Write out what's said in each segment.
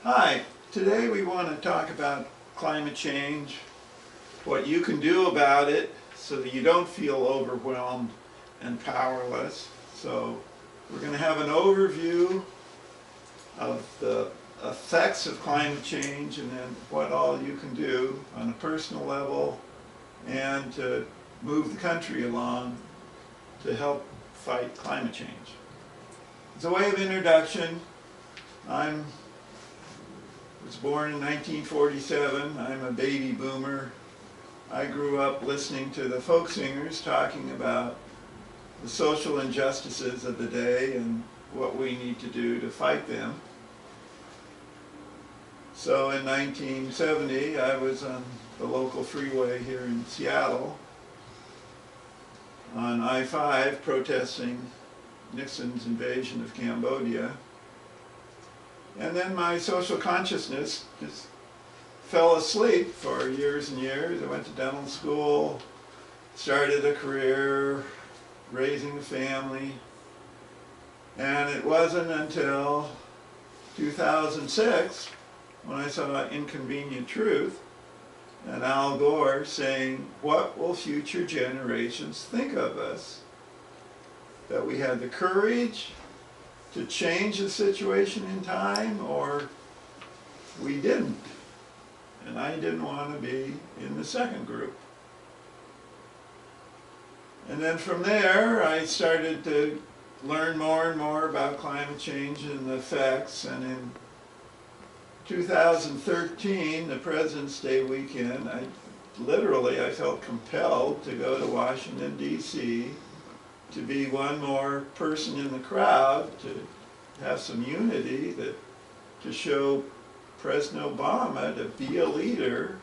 Hi, today we want to talk about climate change, what you can do about it so that you don't feel overwhelmed and powerless. So we're going to have an overview of the effects of climate change and then what all you can do on a personal level and to move the country along to help fight climate change. As a way of introduction, I was born in 1947. I'm a baby boomer. I grew up listening to the folk singers talking about the social injustices of the day and what we need to do to fight them. So in 1970, I was on the local freeway here in Seattle on I-5 protesting Nixon's invasion of Cambodia. And then my social consciousness just fell asleep for years and years. I went to dental school, started a career, raising a family, and it wasn't until 2006 when I saw Inconvenient Truth and Al Gore saying, "What will future generations think of us?" That we had the courage to change the situation in time, or we didn't. And I didn't want to be in the second group. And then from there, I started to learn more and more about climate change and the effects. And in 2013, the President's Day weekend, I felt compelled to go to Washington, D.C. to be one more person in the crowd, to have some unity, to show President Obama to be a leader,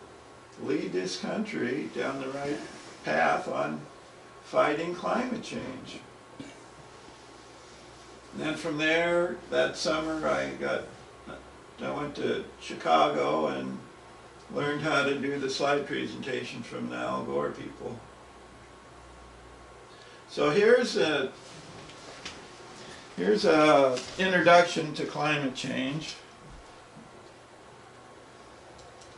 lead this country down the right path on fighting climate change. And then from there, that summer, I went to Chicago and learned how to do the slide presentation from the Al Gore people. So here's a introduction to climate change.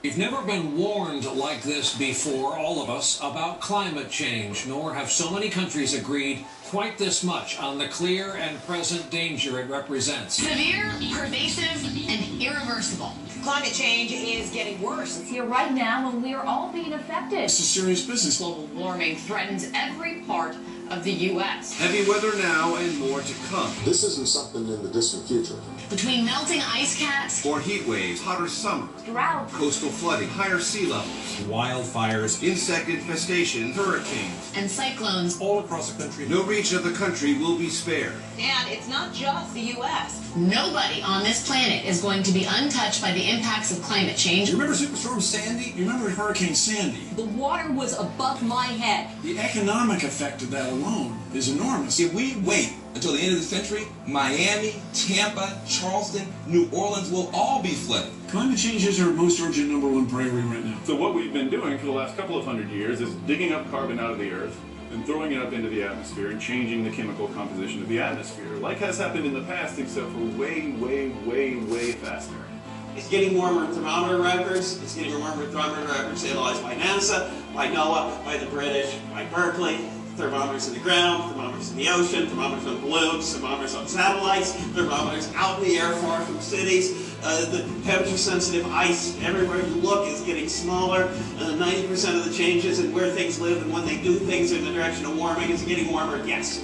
We've never been warned like this before, all of us, about climate change, nor have so many countries agreed quite this much on the clear and present danger it represents. Severe, pervasive, and irreversible. Climate change is getting worse. It's here right now and we are all being affected. It's a serious business. Global warming threatens every part of the U.S. Heavy weather now and more to come. This isn't something in the distant future. Between melting ice caps, More heat waves, hotter summer, Drought, coastal flooding, higher sea levels, Wildfires insect infestation, hurricanes. and cyclones, all across the country. No region of the country will be spared. And it's not just the U.S. nobody on this planet is going to be untouched by the impacts of climate change. You remember Superstorm Sandy? You remember Hurricane Sandy? The water was above my head. The economic effect of that alone is enormous. If we wait until the end of the century, Miami, Tampa, Charleston, New Orleans will all be flooded. Climate change is our most urgent #1 priority right now. So what we've been doing for the last couple of hundred years is digging up carbon out of the earth and throwing it up into the atmosphere and changing the chemical composition of the atmosphere, like has happened in the past, except for way, way, way, way faster. It's getting warmer in thermometer records. It's getting warmer in thermometer records analyzed by NASA, by NOAA, by the British, by Berkeley. Thermometers in the ground, thermometers in the ocean, thermometers on balloons, thermometers on satellites, thermometers out in the air far from cities. The temperature-sensitive ice everywhere you look is getting smaller. 90% of the changes in where things live and when they do things in the direction of warming is getting warmer, yes.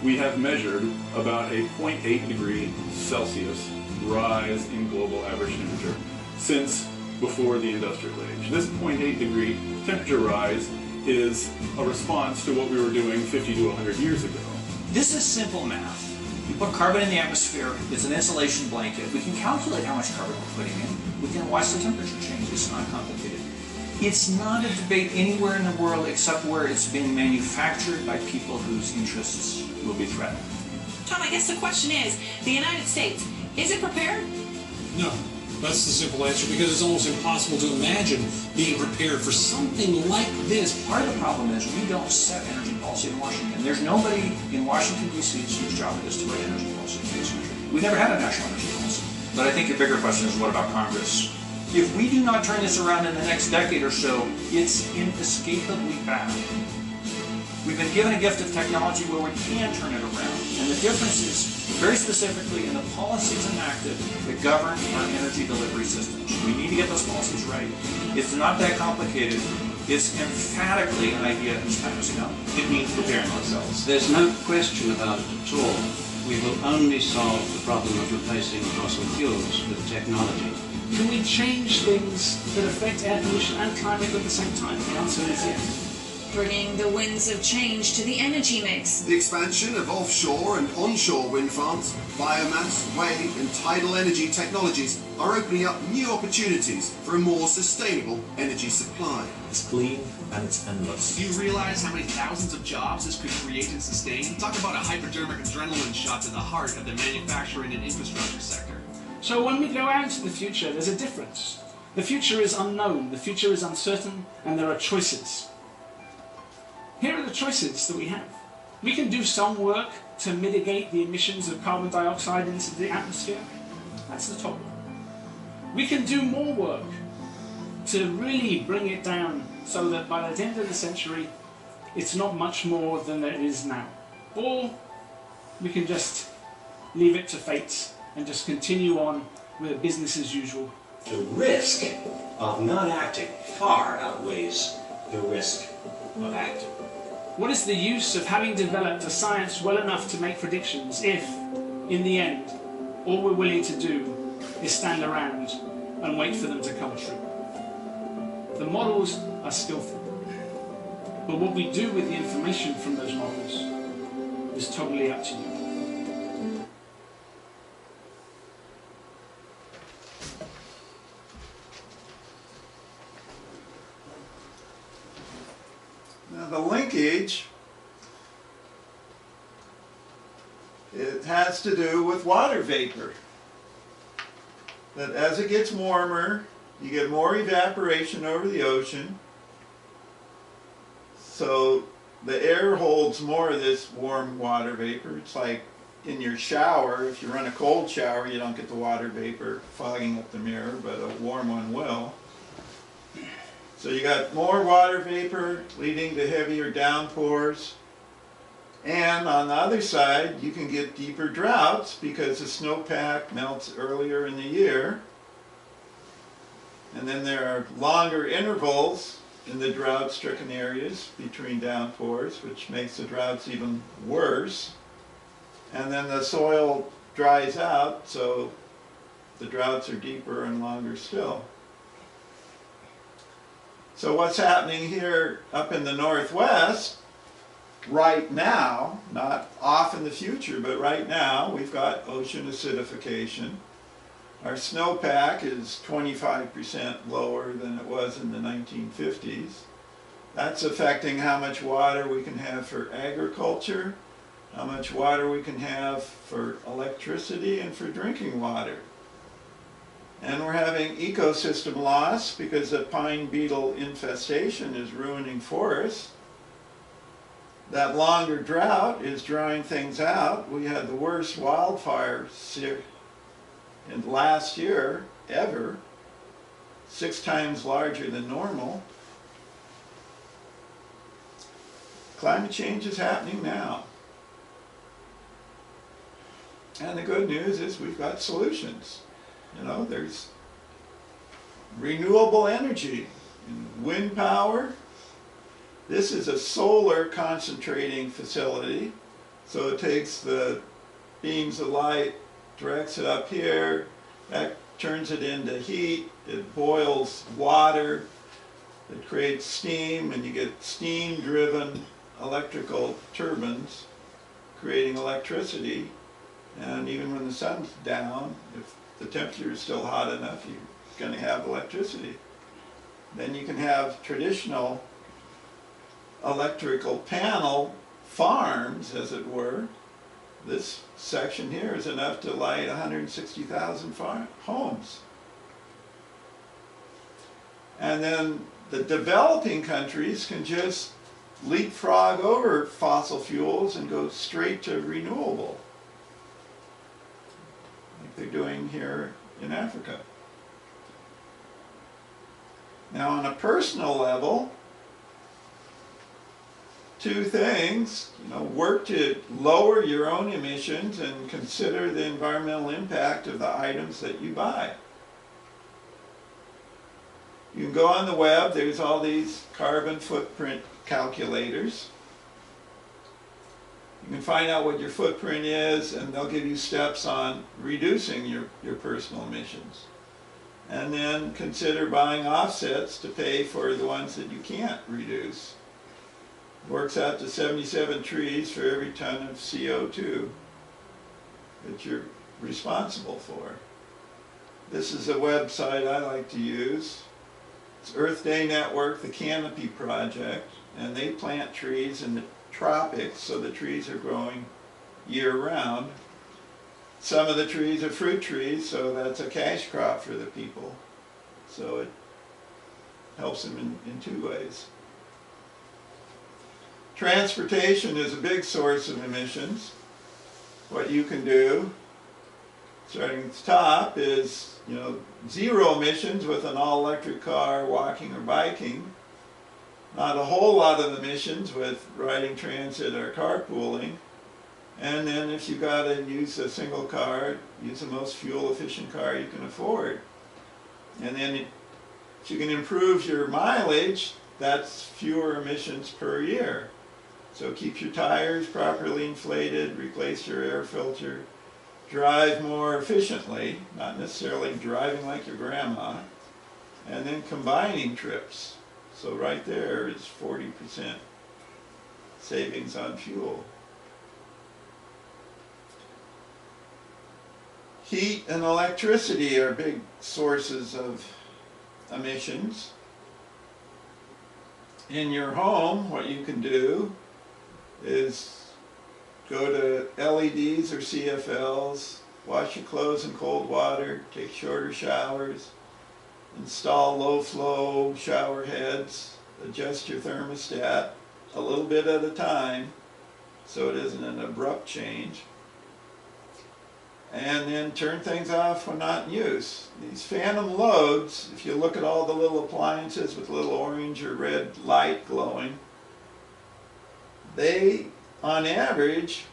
We have measured about a 0.8 degree Celsius rise in global average temperature since before the industrial age. This 0.8 degree temperature rise is a response to what we were doing 50 to 100 years ago. This is simple math. You put carbon in the atmosphere, it's an insulation blanket. We can calculate how much carbon we're putting in. We can watch the temperature change. It's not complicated. It's not a debate anywhere in the world except where it's being manufactured by people whose interests will be threatened. Tom, I guess the question is, the United States, is it prepared? No. That's the simple answer, because it's almost impossible to imagine being prepared for something like this. Part of the problem is we don't set energy policy in Washington. There's nobody in Washington, D.C. whose job it is to write energy policy for this country. We never had a national energy policy. But I think the bigger question is, what about Congress? If we do not turn this around in the next decade or so, it's inescapably bad. We've been given a gift of technology where we can turn it around. And the difference is, very specifically, in the policies enacted that govern our energy delivery systems. We need to get those policies right. It's not that complicated. It's emphatically an idea that's passing up. It means preparing ourselves. There's no question about it at all. We will only solve the problem of replacing fossil fuels with technology. Can we change things that affect air pollution and climate at the same time? The answer is yes. Bringing the winds of change to the energy mix. The expansion of offshore and onshore wind farms, biomass, wave and tidal energy technologies are opening up new opportunities for a more sustainable energy supply. It's clean and it's endless. Do you realize how many thousands of jobs this could create and sustain? Talk about a hypodermic adrenaline shot to the heart of the manufacturing and infrastructure sector. So when we go out into the future, there's a difference. The future is unknown, the future is uncertain, and there are choices. Here are the choices that we have. We can do some work to mitigate the emissions of carbon dioxide into the atmosphere. That's the top one. We can do more work to really bring it down so that by the end of the century, it's not much more than it is now. Or we can just leave it to fate and just continue on with business as usual. The risk of not acting far outweighs the risk of acting. What is the use of having developed a science well enough to make predictions if, in the end, all we're willing to do is stand around and wait for them to come true? The models are skillful, but what we do with the information from those models is totally up to you. Now the linkage, it has to do with water vapor. That as it gets warmer, you get more evaporation over the ocean. So the air holds more of this warm water vapor. It's like in your shower, if you run a cold shower, you don't get the water vapor fogging up the mirror, but a warm one will. So you got more water vapor leading to heavier downpours. And on the other side, you can get deeper droughts because the snowpack melts earlier in the year. And then there are longer intervals in the drought-stricken areas between downpours, which makes the droughts even worse. And then the soil dries out, so the droughts are deeper and longer still. So what's happening here up in the Northwest, right now, not off in the future, but right now, we've got ocean acidification. Our snowpack is 25% lower than it was in the 1950s. That's affecting how much water we can have for agriculture, how much water we can have for electricity and for drinking water. And we're having ecosystem loss because the pine beetle infestation is ruining forests. That longer drought is drying things out. We had the worst wildfire in last year ever, 6 times larger than normal. Climate change is happening now. And the good news is we've got solutions. You know, there's renewable energy, wind power. This is a solar concentrating facility. So it takes the beams of light, directs it up here, that turns it into heat, it boils water, it creates steam, and you get steam-driven electrical turbines creating electricity. And even when the sun's down, if the temperature is still hot enough, you're going to have electricity. Then you can have traditional electrical panel farms, as it were. This section here is enough to light 160,000 homes. And then the developing countries can just leapfrog over fossil fuels and go straight to renewable, like they're doing here in Africa. Now on a personal level, two things, work to lower your own emissions and consider the environmental impact of the items that you buy. You can go on the web, there's all these carbon footprint calculators. You can find out what your footprint is, and they'll give you steps on reducing your personal emissions. And then consider buying offsets to pay for the ones that you can't reduce. Works out to 77 trees for every ton of CO2 that you're responsible for. This is a website I like to use. It's Earth Day Network, the Canopy Project, and they plant trees in the tropics, so the trees are growing year-round. Some of the trees are fruit trees, so that's a cash crop for the people. So it helps them in two ways. Transportation is a big source of emissions. What you can do, starting at the top, is zero emissions with an all-electric car, walking or biking. Not a whole lot of emissions with riding transit or carpooling. And then if you got to use a single car, use the most fuel-efficient car you can afford. And then if you can improve your mileage, that's fewer emissions per year. So keep your tires properly inflated, replace your air filter, drive more efficiently, not necessarily driving like your grandma, and then combining trips. So right there is 40% savings on fuel. Heat and electricity are big sources of emissions. In your home, what you can do is go to LEDs or CFLs, wash your clothes in cold water, take shorter showers, install low-flow shower heads, adjust your thermostat a little bit at a time so it isn't an abrupt change, and then turn things off when not in use. These phantom loads, if you look at all the little appliances with little orange or red light glowing, they, on average,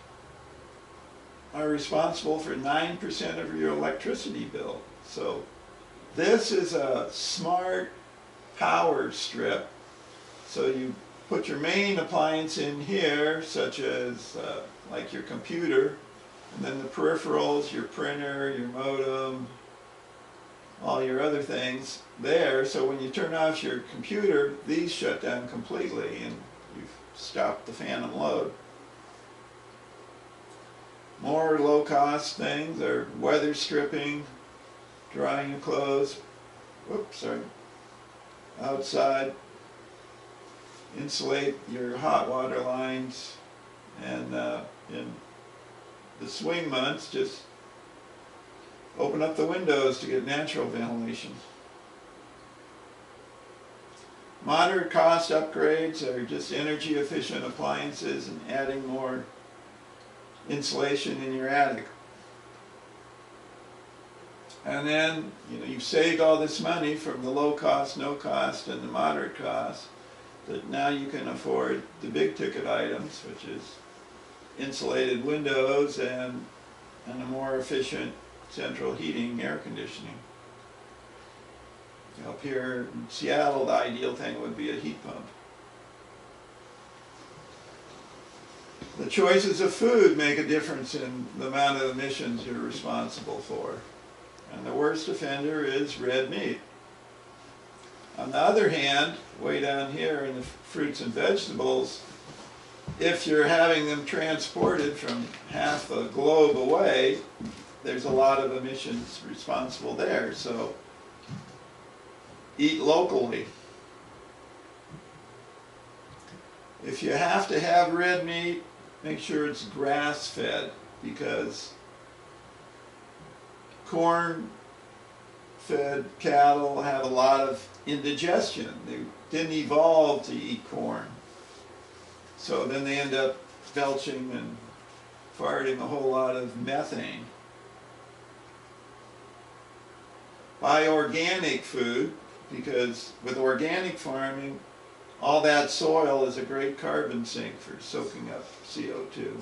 are responsible for 9% of your electricity bill. So this is a smart power strip. So you put your main appliance in here, such as like your computer, and then the peripherals, your printer, your modem, all your other things there. So when you turn off your computer, these shut down completely and you've stopped the phantom load. More low-cost things are weather stripping, drying your clothes, outside, insulate your hot water lines, and in the swing months, just open up the windows to get natural ventilation. Moderate cost upgrades are just energy efficient appliances and adding more insulation in your attic. And then, you've saved all this money from the low cost, no cost, and the moderate cost, that now you can afford the big ticket items, which is insulated windows and a more efficient central heating, air conditioning. Up here in Seattle, the ideal thing would be a heat pump. The choices of food make a difference in the amount of emissions you're responsible for. And the worst offender is red meat. On the other hand, way down here in the fruits and vegetables, if you're having them transported from half the globe away, there's a lot of emissions responsible there. So eat locally. If you have to have red meat, make sure it's grass-fed, because corn-fed cattle have a lot of indigestion. They didn't evolve to eat corn. So then they end up belching and farting a whole lot of methane. buy organic food, because with organic farming, all that soil is a great carbon sink for soaking up CO2.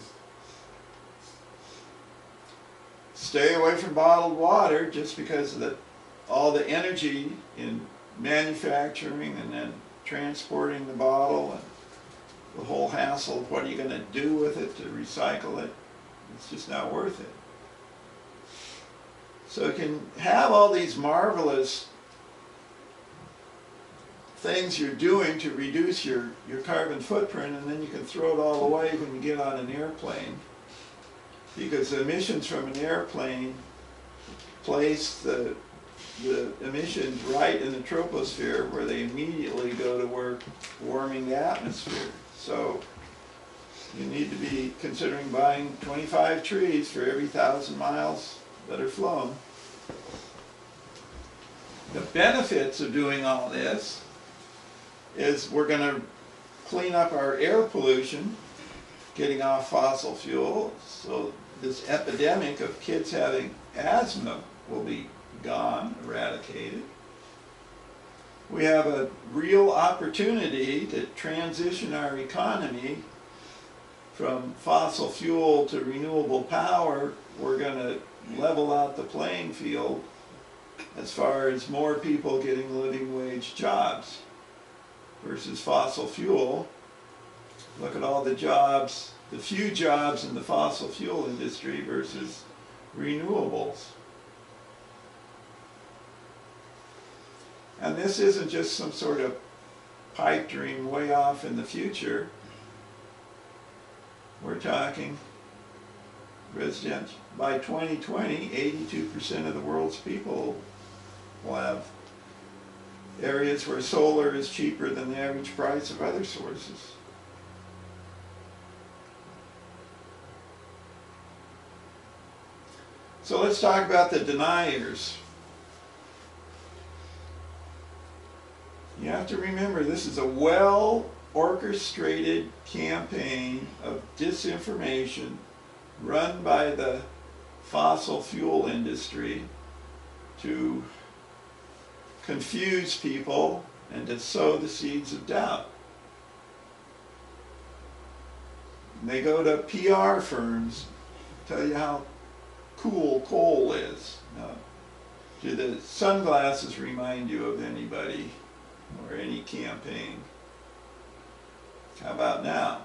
Stay away from bottled water, just because of all the energy in manufacturing and then transporting the bottle and the whole hassle of what are you going to do with it to recycle it. It's just not worth it. So you can have all these marvelous things you're doing to reduce your carbon footprint, and then you can throw it all away when you get on an airplane, because the emissions from an airplane place the emissions right in the troposphere, where they immediately go to work warming the atmosphere. So you need to be considering buying 25 trees for every 1,000 miles that are flown. The benefits of doing all this is we're going to clean up our air pollution, getting off fossil fuel. So this epidemic of kids having asthma will be gone, eradicated. We have a real opportunity to transition our economy from fossil fuel to renewable power. We're going to level out the playing field as far as more people getting living wage jobs versus fossil fuel. Look at all the jobs, the few jobs in the fossil fuel industry versus renewables. And this isn't just some sort of pipe dream way off in the future. We're talking residential. By 2020, 82% of the world's people will have areas where solar is cheaper than the average price of other sources. So let's talk about the deniers. You have to remember, this is a well-orchestrated campaign of disinformation run by the fossil fuel industry to confuse people and to sow the seeds of doubt. And they go to PR firms, tell you how cool coal is. Now, do the sunglasses remind you of anybody or any campaign? How about now?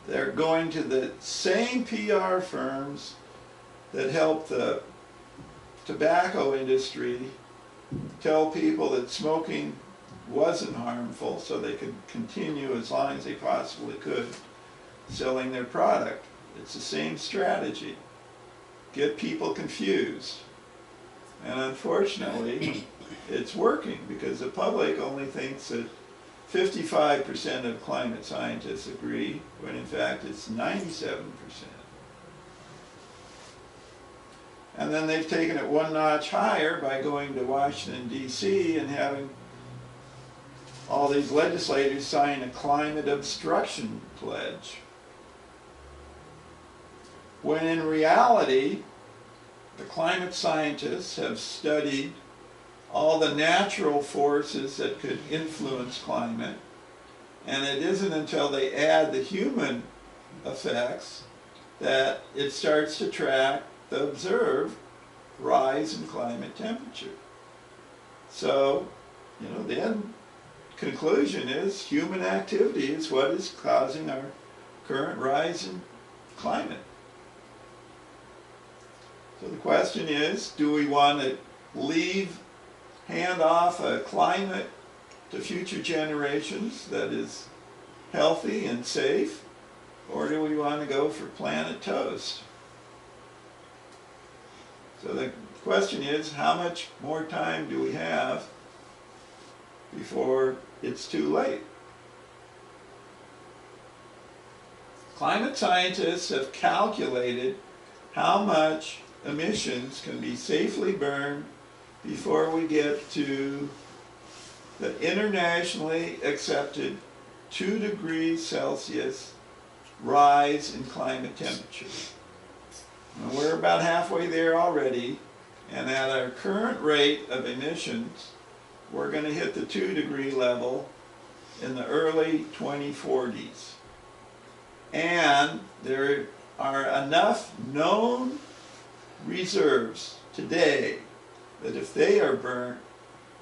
They're going to the same PR firms that help the tobacco industry tell people that smoking wasn't harmful, so they could continue as long as they possibly could selling their product. It's the same strategy. Get people confused. And unfortunately, it's working, because the public only thinks that 55% of climate scientists agree, when in fact it's 97%. And then they've taken it one notch higher by going to Washington, D.C. and having all these legislators sign a climate obstruction pledge. When in reality, the climate scientists have studied all the natural forces that could influence climate, and it isn't until they add the human effects that it starts to track the observed rise in climate temperature. So, the end conclusion is human activity is what is causing our current rise in climate. So the question is, do we want to hand off a climate to future generations that is healthy and safe, or do we want to go for planet toast? So the question is, how much more time do we have before it's too late? Climate scientists have calculated how much emissions can be safely burned before we get to the internationally accepted 2 degrees Celsius rise in climate temperature. And we're about halfway there already, And at our current rate of emissions, we're going to hit the 2-degree level in the early 2040s. And there are enough known reserves today that if they are burnt,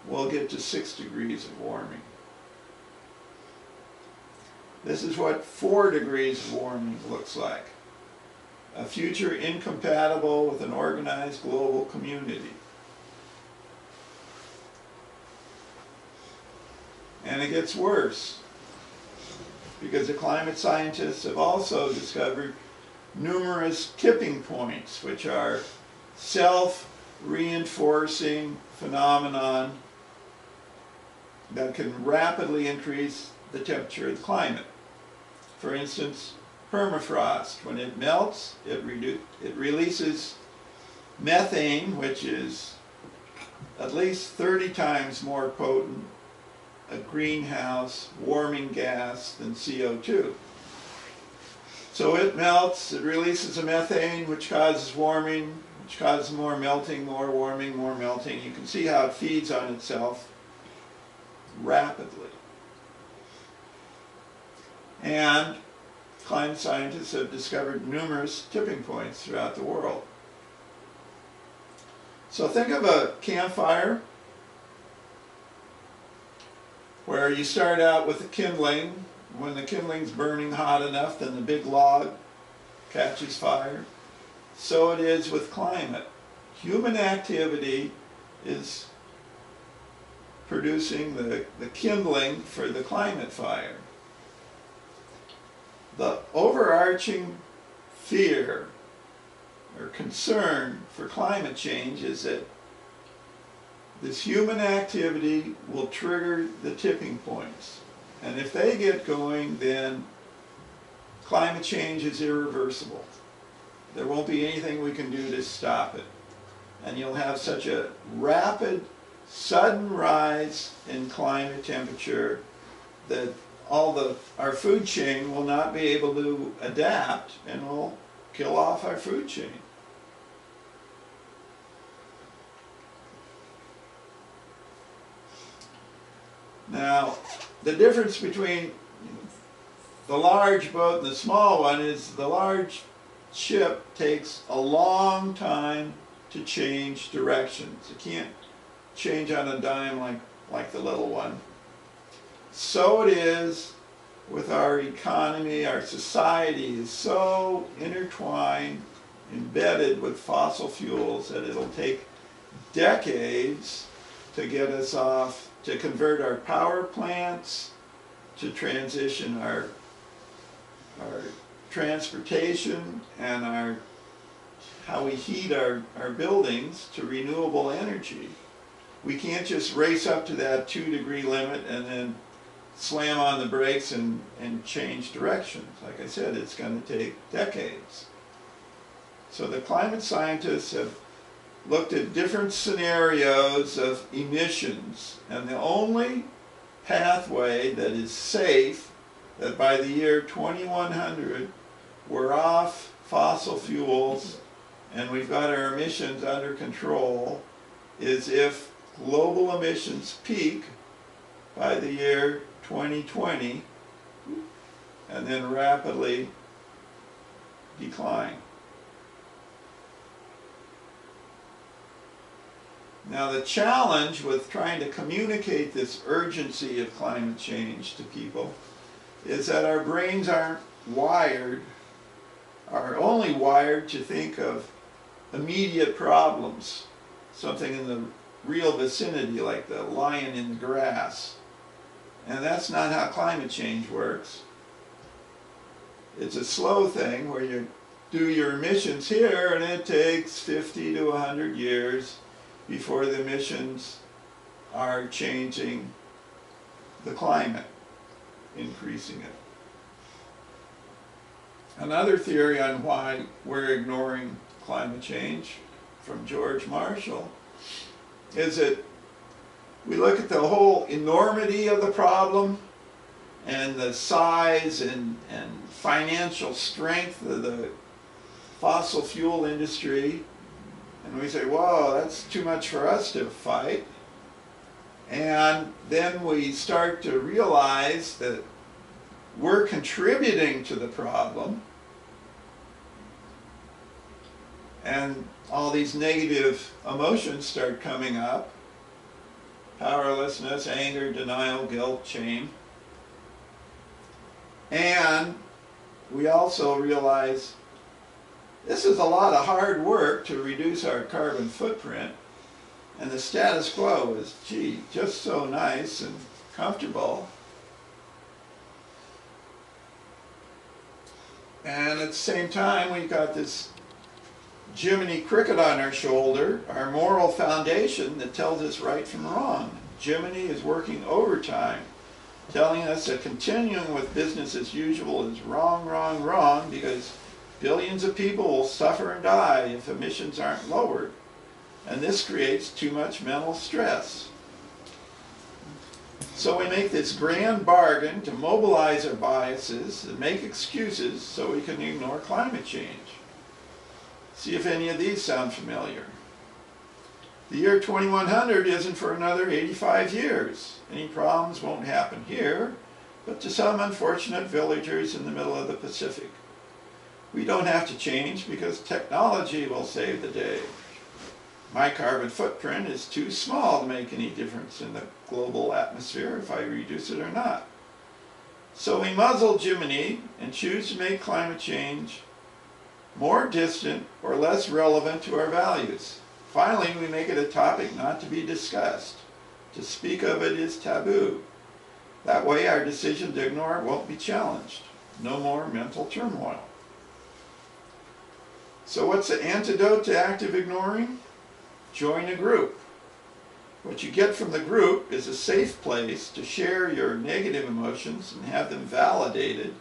we'll get to 6 degrees of warming. This is what 4 degrees of warming looks like. A future incompatible with an organized global community. And it gets worse, because the climate scientists have also discovered numerous tipping points, which are self-reinforcing phenomenon that can rapidly increase the temperature of the climate. For instance, permafrost. When it melts, it releases methane, which is at least 30 times more potent a greenhouse warming gas than CO2. So it melts, it releases a methane, which causes warming, which causes more melting, more warming, more melting. You can see how it feeds on itself rapidly. And climate scientists have discovered numerous tipping points throughout the world. So think of a campfire where you start out with a kindling. When the kindling's burning hot enough, then the big log catches fire. So it is with climate. Human activity is producing the kindling for the climate fire. The overarching fear or concern for climate change is that this human activity will trigger the tipping points. And if they get going, then climate change is irreversible. There won't be anything we can do to stop it. And you'll have such a rapid, sudden rise in climate temperature that our food chain will not be able to adapt, and will kill off our food chain. Now, the difference between the large boat and the small one is the large ship takes a long time to change directions. It can't change on a dime like the little one. So it is with our economy. Our society is so intertwined, embedded with fossil fuels, that it'll take decades to get us off, to convert our power plants, to transition our transportation and how we heat our buildings to renewable energy. We can't just race up to that 2-degree limit and then slam on the brakes and change directions. Like I said, it's going to take decades. So the climate scientists have looked at different scenarios of emissions, and the only pathway that is safe, that by the year 2100 we're off fossil fuels and we've got our emissions under control, is if global emissions peak by the year 2020 and then rapidly decline. Now, the challenge with trying to communicate this urgency of climate change to people is that our brains are only wired to think of immediate problems, something in the real vicinity, like the lion in the grass. And that's not how climate change works. It's a slow thing where you do your emissions here, and it takes 50 to 100 years before the emissions are changing the climate, increasing it. Another theory on why we're ignoring climate change, from George Marshall, is that we look at the whole enormity of the problem and the size and financial strength of the fossil fuel industry, And we say, whoa, that's too much for us to fight. And then we start to realize that we're contributing to the problem. And all these negative emotions start coming up. Powerlessness, anger, denial, guilt, shame. And we also realize this is a lot of hard work to reduce our carbon footprint, and the status quo is, gee, just so nice and comfortable. And at the same time, we've got this Jiminy Cricket on our shoulder, our moral foundation that tells us right from wrong. Jiminy is working overtime, telling us that continuing with business as usual is wrong, wrong, wrong, because billions of people will suffer and die if emissions aren't lowered. And this creates too much mental stress. So we make this grand bargain to mobilize our biases and make excuses so we can ignore climate change. See if any of these sound familiar. The year 2100 isn't for another 85 years. Any problems won't happen here, but to some unfortunate villagers in the middle of the Pacific. We don't have to change because technology will save the day. My carbon footprint is too small to make any difference in the global atmosphere if I reduce it or not. So we muzzle Jiminy and choose to make climate change more distant or less relevant to our values. Finally, we make it a topic not to be discussed. To speak of it is taboo. That way our decision to ignore it won't be challenged. No more mental turmoil. So what's the antidote to active ignoring? Join a group. What you get from the group is a safe place to share your negative emotions and have them validated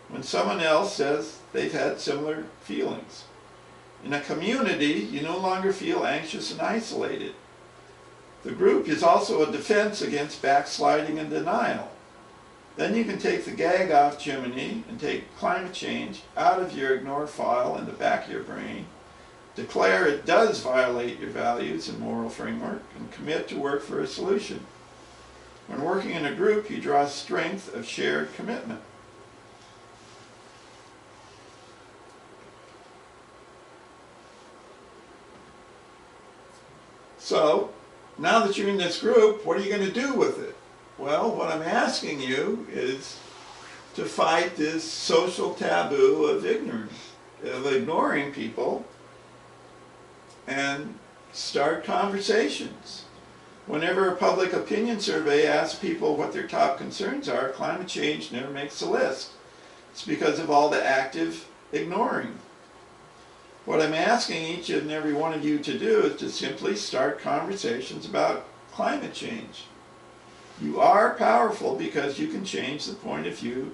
when someone else says they've had similar feelings. In a community, you no longer feel anxious and isolated. The group is also a defense against backsliding and denial. Then you can take the gag off Jiminy and take climate change out of your ignore file in the back of your brain, declare it does violate your values and moral framework, and commit to work for a solution. When working in a group, you draw strength of shared commitment. So, now that you're in this group, what are you going to do with it? Well, what I'm asking you is to fight this social taboo of ignorance, of ignoring people, and start conversations. Whenever a public opinion survey asks people what their top concerns are, climate change never makes the list. It's because of all the active ignoring. What I'm asking each and every one of you to do is to simply start conversations about climate change. You are powerful because you can change the point of view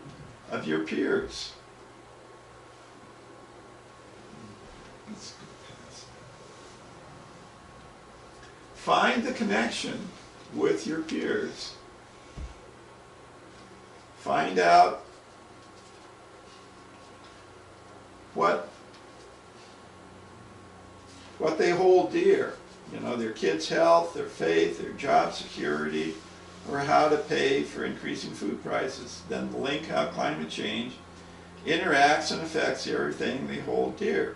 of your peers. Find the connection with your peers. Find out what they hold dear. You know, their kids' health, their faith, their job security, or how to pay for increasing food prices. Then link how climate change interacts and affects everything they hold dear.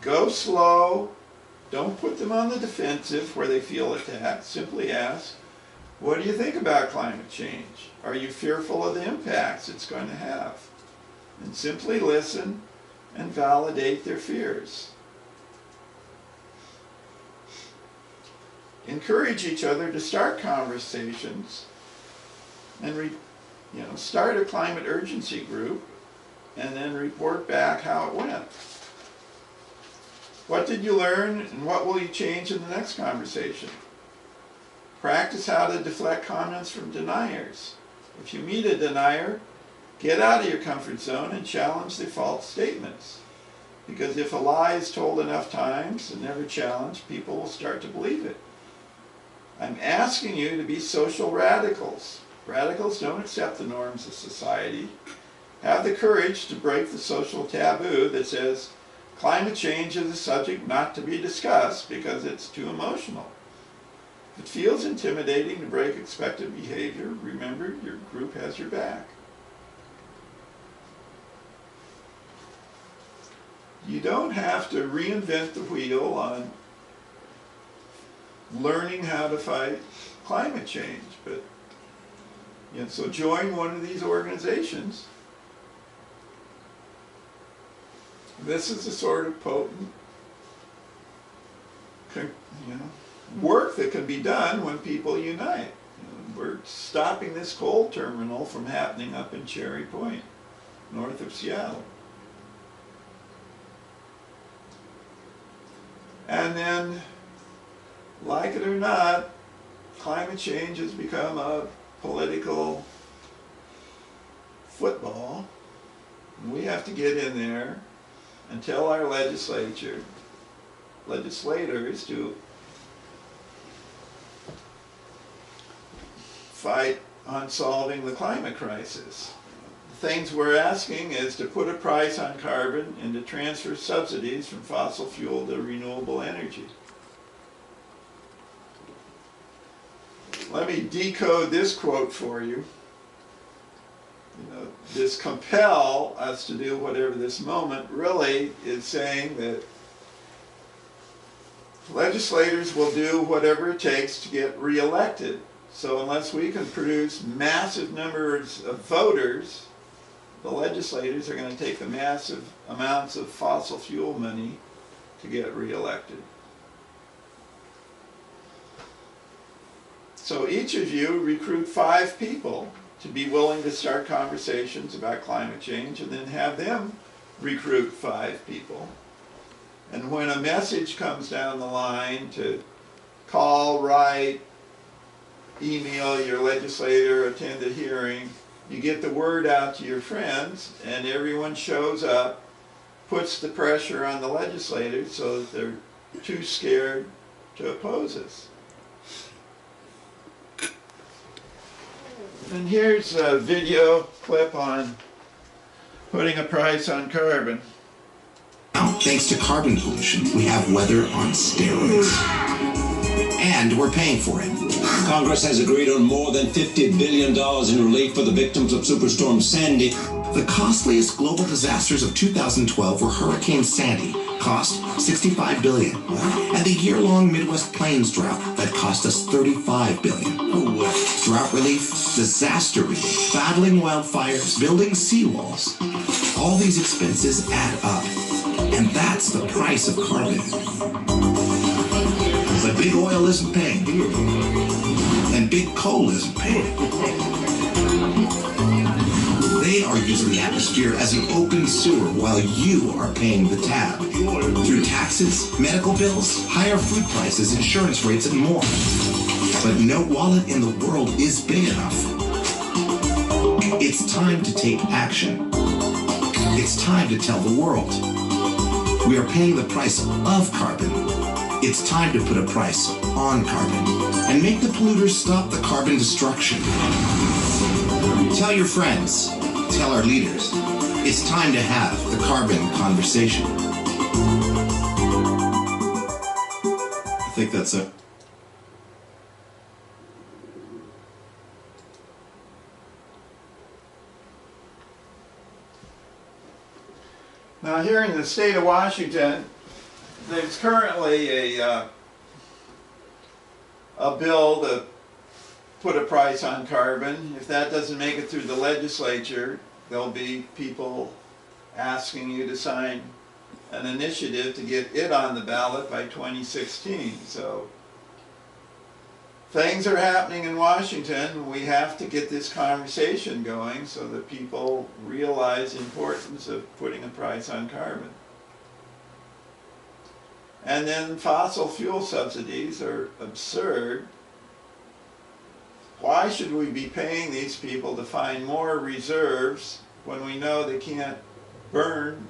Go slow. Don't put them on the defensive where they feel attacked. Simply ask, what do you think about climate change? Are you fearful of the impacts it's going to have? And simply listen and validate their fears. Encourage each other to start conversations and start a climate urgency group and then report back how it went. What did you learn and what will you change in the next conversation? Practice how to deflect comments from deniers. If you meet a denier, get out of your comfort zone and challenge their false statements. Because if a lie is told enough times and never challenged, people will start to believe it. I'm asking you to be social radicals. Radicals don't accept the norms of society. Have the courage to break the social taboo that says climate change is a subject not to be discussed because it's too emotional. If it feels intimidating to break expected behavior, remember your group has your back. You don't have to reinvent the wheel on learning how to fight climate change, but so join one of these organizations. This is the sort of potent work that can be done when people unite. We're stopping this coal terminal from happening up in Cherry Point, north of Seattle. And then, like it or not, climate change has become a political football. And we have to get in there and tell our legislators to fight on solving the climate crisis. The things we're asking is to put a price on carbon and to transfer subsidies from fossil fuel to renewable energy. Let me decode this quote for you. This compel us to do whatever this moment really is saying that legislators will do whatever it takes to get reelected. So unless we can produce massive numbers of voters, the legislators are going to take the massive amounts of fossil fuel money to get reelected. So each of you recruit 5 people to be willing to start conversations about climate change, and then have them recruit 5 people. And when a message comes down the line to call, write, email your legislator, attend a hearing, you get the word out to your friends, and everyone shows up, puts the pressure on the legislators so that they're too scared to oppose us. And here's a video clip on putting a price on carbon. Now, thanks to carbon pollution, we have weather on steroids. And we're paying for it. Congress has agreed on more than $50 billion in relief for the victims of Superstorm Sandy. The costliest global disasters of 2012 were Hurricane Sandy, cost $65 billion, and the year-long Midwest Plains drought that cost us $35 billion. Drought relief, disaster relief, battling wildfires, building seawalls. All these expenses add up, and that's the price of carbon. But big oil isn't paying, and big coal isn't paying. They are using the atmosphere as an open sewer while you are paying the tab. Through taxes, medical bills, higher food prices, insurance rates, and more. But no wallet in the world is big enough. It's time to take action. It's time to tell the world. We are paying the price of carbon. It's time to put a price on carbon and make the polluters stop the carbon destruction. Tell your friends. Tell our leaders, it's time to have the carbon conversation. I think that's it. Now here in the state of Washington, there's currently a bill to put a price on carbon. If that doesn't make it through the legislature, there'll be people asking you to sign an initiative to get it on the ballot by 2016. So things are happening in Washington. We have to get this conversation going so that people realize the importance of putting a price on carbon. And then fossil fuel subsidies are absurd. Why should we be paying these people to find more reserves when we know they can't burn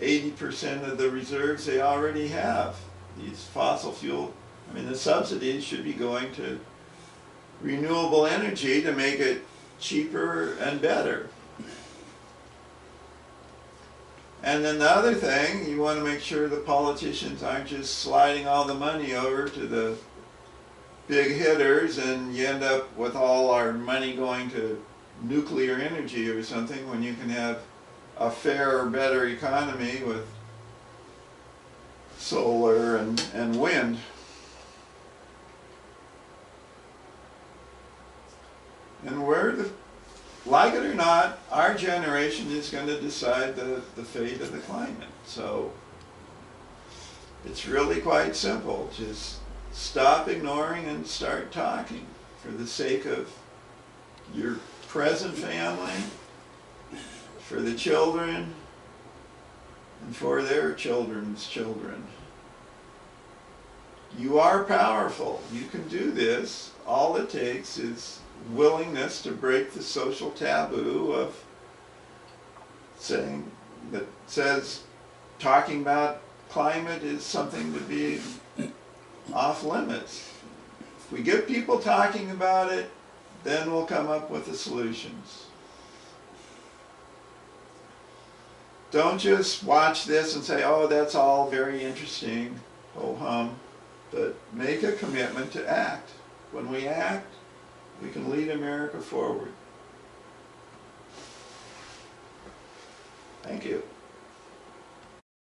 80% of the reserves they already have? These fossil fuel, the subsidies should be going to renewable energy to make it cheaper and better. And then the other thing, you want to make sure the politicians aren't just sliding all the money over to the big hitters and you end up with all our money going to nuclear energy or something when you can have a fairer, better economy with solar and wind. And like it or not, our generation is going to decide the fate of the climate. So it's really quite simple. Just stop ignoring and start talking for the sake of your present family, for the children, and for their children's children. You are powerful. You can do this. All it takes is willingness to break the social taboo of says talking about climate is something to be off limits. If we get people talking about it, then we'll come up with the solutions. Don't just watch this and say, oh, that's all very interesting, ho hum, but make a commitment to act. When we act, we can lead America forward. Thank you.